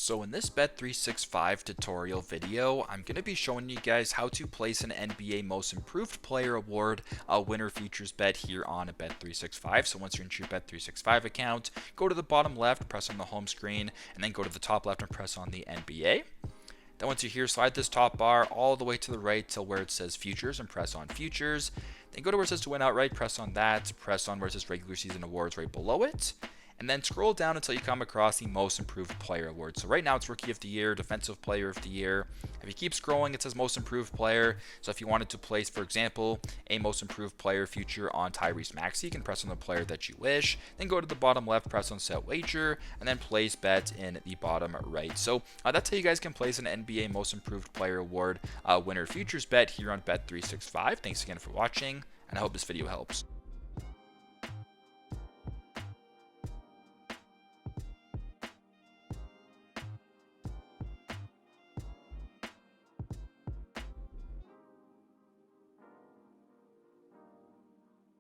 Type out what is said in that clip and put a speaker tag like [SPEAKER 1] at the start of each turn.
[SPEAKER 1] So in this Bet365 tutorial video, I'm going to be showing you guys how to place an NBA Most Improved Player Award winner futures bet here on Bet365. So once you're into your Bet365 account, go to the bottom left, press on the home screen, and then go to the top left and press on the NBA. Then once you're here, slide this top bar all the way to the right till where it says futures and press on futures. Then go to where it says to win outright, press on that, press on where it says regular season awards right below it. And then scroll down until you come across the Most Improved Player Award. So right now it's Rookie of the Year, Defensive Player of the Year. If you keep scrolling, it says Most Improved Player. So if you wanted to place, for example, a Most Improved Player future on Tyrese Maxey, you can press on the player that you wish. Then go to the bottom left, press on Set Wager, and then place bet in the bottom right. So that's how you guys can place an NBA Most Improved Player Award winner futures bet here on Bet365. Thanks again for watching, and I hope this video helps.